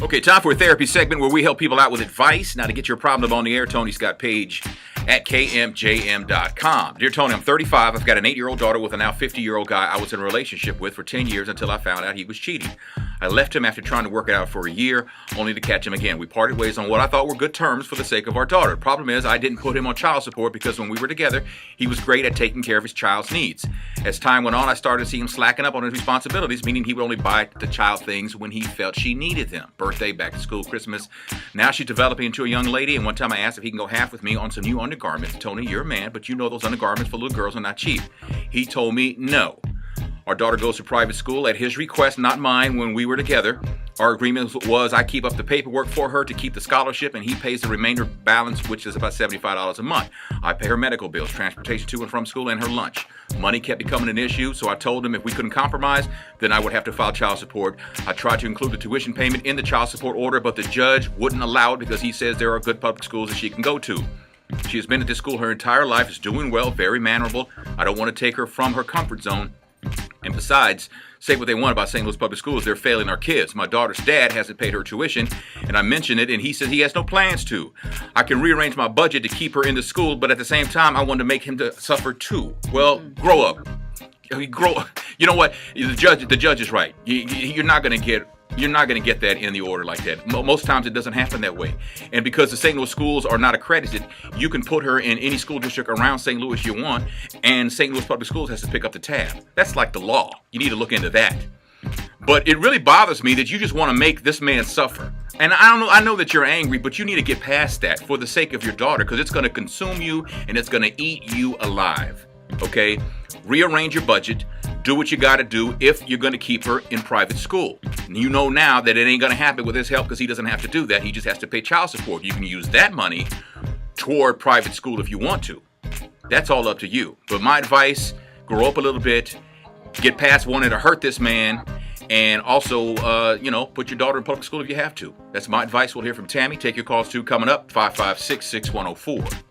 Okay, time for a therapy segment where we help people out with advice. Now, to get your problem on the air, Tony Scott Page at kmjm.com. Dear Tony, I'm 35. I've got an 8-year-old daughter with a now 50-year-old guy I was in a relationship with for 10 years until I found out he was cheating. I left him after trying to work it out for a year, only to catch him again. We parted ways on what I thought were good terms for the sake of our daughter. The problem is I didn't put him on child support because when we were together, he was great at taking care of his child's needs. As time went on, I started to see him slacking up on his responsibilities, meaning he would only buy the child things when he felt she needed them. Birthday, back to school, Christmas. Now she's developing into a young lady, and one time I asked if he can go half with me on some new undergarments. Tony, you're a man, but you know those undergarments for little girls are not cheap. He told me no. Our daughter goes to private school at his request, not mine, when we were together. Our agreement was I keep up the paperwork for her to keep the scholarship, and he pays the remainder balance, which is about $75 a month. I pay her medical bills, transportation to and from school, and her lunch. Money kept becoming an issue, so I told him if we couldn't compromise, then I would have to file child support. I tried to include the tuition payment in the child support order, but the judge wouldn't allow it because he says there are good public schools that she can go to. She has been at this school her entire life, is doing well, very mannerable. I don't want to take her from her comfort zone. And besides, say what they want about St. Louis Public Schools, they're failing our kids. My daughter's dad hasn't paid her tuition, and I mentioned it, and he says he has no plans to. I can rearrange my budget to keep her in the school, but at the same time, I want to make him to suffer too. Well, grow up. You know what? The judge is right. You're not going to get that in the order like that. Most times it doesn't happen that way. And because the St. Louis schools are not accredited, you can put her in any school district around St. Louis you want, and St. Louis Public Schools has to pick up the tab. That's like the law. You need to look into that. But it really bothers me that you just want to make this man suffer. And I know that you're angry, but you need to get past that for the sake of your daughter, because it's going to consume you and it's going to eat you alive. Okay? Rearrange your budget. Do what you got to do if you're going to keep her in private school. And you know now that it ain't going to happen with his help because he doesn't have to do that. He just has to pay child support. You can use that money toward private school if you want to. That's all up to you. But my advice, grow up a little bit, get past wanting to hurt this man, and also, put your daughter in public school if you have to. That's my advice. We'll hear from Tammy. Take your calls too. Coming up, 556-6104.